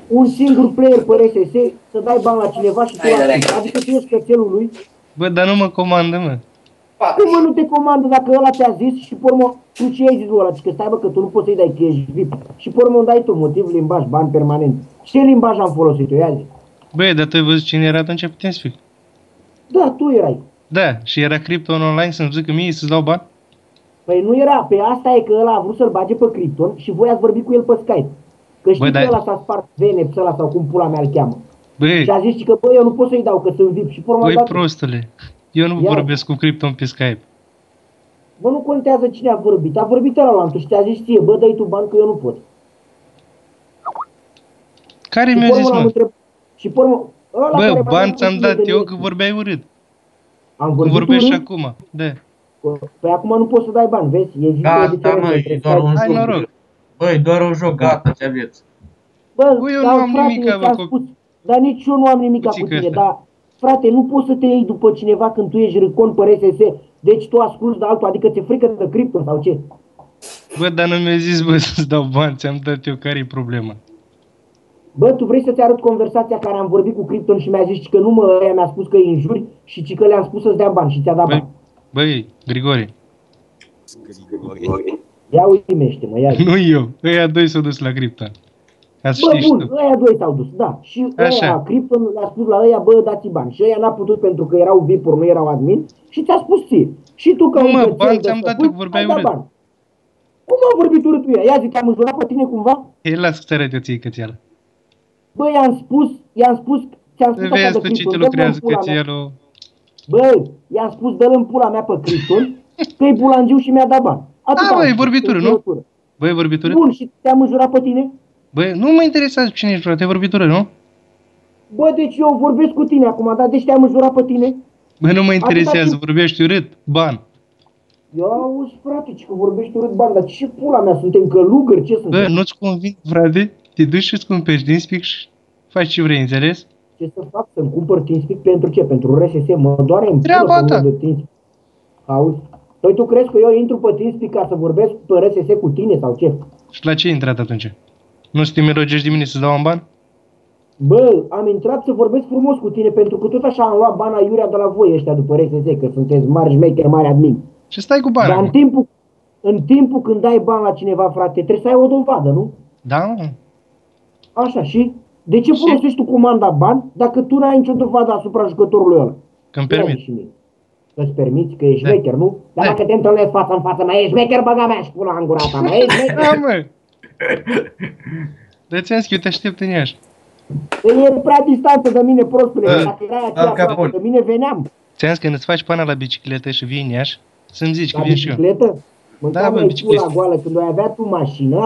un singur player pe RSS să dai bani la cineva și tu la adică tu ești cățelul lui. Bă, dar nu mă comandă, mă. Cum mă nu te comandă dacă ăla ți-a zis și pe urmă, tu ce ai zis lui ăla? Că stai bă că tu nu poți să-i dai că ești VIP. Și pe urmă îmi dai tu motiv, limbaj, bani permanent. Ce limbaj am folosit eu? Ia zi. Băi, dar tu ai văzut cine era atunci pe TeamSpeak? Da, tu erai. Da, și era Krypton online să-mi zică mie să-ți dau bani? Păi nu era, pe asta e că ăla a vrut să-l bage pe Krypton și voi ați vorbit cu el pe Skype. Că știi că ăla s-a spart Veneps ăla sau cum pula mea îl cheamă. Băi. Și a zis că bă, eu nu pot să-i dau că sunt VIP și pe urmă. Băi, prostule, eu nu vorbesc cu Krypton pe Skype. Bă, nu contează cine a vorbit. A vorbit ăla la altul și ți-a zis ție, bă, dai tu bani că eu nu pot. Care mi-a zis, mă? Și pe urmă, bă, bani ți-am dat eu că vorbeai urât. Am vorbit vorbești și acum, da. Păi acum nu poți să dai bani, vezi? Gata, mă, e doar un joc. Noroc. Băi, doar un joc, gata, ce aveți. Bă, eu nu am nimic, dar nici eu nu am nimic cu tine, dar frate, nu poți să te iei după cineva când tu ești râcon pe RSS, deci tu asculti de altul, adică ți-e frică de Krypton sau ce? Bă, dar nu mi-ai zis, bă, să-ți dau bani, ți-am dat eu, care-i problema? Bă, tu vrei să-ți arăt conversația care am vorbit cu Krypton și mi-a zis că nu mă, ăia mi-a spus că îi înjuri și că le-am spus să-ți dea bani și ți-a dat bani. Băi, Grigore. Ia uimește, mă, ia zi. Nu eu, ăia doi s-au dus la Krypton. Bă, bun, ăia doi s-au dus, da. Și ăia, Krypton le-a spus la ăia, bă, dați bani. Și ăia n-a putut pentru că erau VIP-uri, nu erau admin și ți-a spus ție. Și tu că nu mă, bani ți-am dat eu, vorbeai urât. Cum a vorbit urât ea? Ia zi, te-am înjurat pe tine cumva? Ei, las să-ți arăt eu ție cățeală. Bă, ți-am spus așa de Krypton. Vezi pe ce te lucrează cățelul. Bă, i-am spus, dă-l în pula mea pe Krypton, că e bulangiu și mi-a dat bani. Da, bă, e vorbitură, nu? Bă, e vorbitură? Bun, și te-am înjurat pe tine? Bă, nu mă interesează cine ești, frate, e vorbitură, nu? Bă, deci eu vorbesc cu tine acum, dar deci te-am înjurat pe tine? Bă, nu mă interesează, vorbești urât, bani. Ia auzi, frate, ce că vorbești urât bani, dar ce pula mea, suntem călugări, ce suntem? Bă, nu-ți convin, frate, te duci și-ți cumperi TeamSpeak și faci ce vrei, înțeles? Ce să fac? Să-mi cumpăr TeamSpeak pentru ce? Pentru RSS? Mă doare în treaba ta. De TeamSpeak. Auzi? Păi tu crezi că eu intru pe TeamSpeak ca să vorbesc pe RSS cu tine sau ce? Și la ce ai intrat atunci? Nu să te mirogești de mine să-ți dau un ban? Bă, am intrat să vorbesc frumos cu tine pentru că tot așa am luat bani aiurea de la voi ăștia după RSS, că sunteți mari șmecheri, mari admin. Și stai cu bani. Dar în timpul când dai bani la cineva, frate, trebuie să ai o dovadă, nu? Da, mă. Așa, și? De ce folosești tu comanda bani dacă tu n-ai nicio dovadă asupra jucătorului ăla? Că-mi permit. Că-ți permiți că ești șmecher, nu? Dar dacă te întâlnesc față în față, mai ești șmecher, băga mea și pula în gura ta, mai ești șmecher? Da, mă. Dar ți-am zis că eu te aștept în Iași. E prea distanță de mine, prostule, dacă erai aceea aproape, de mine veneam. Ți-am zis că când îți faci pana la bicicletă și vii în Iași, să-mi zici că vin și eu. La bicicletă? Da, bă, bicicletă. Pula goală, când ai avea tu mașină,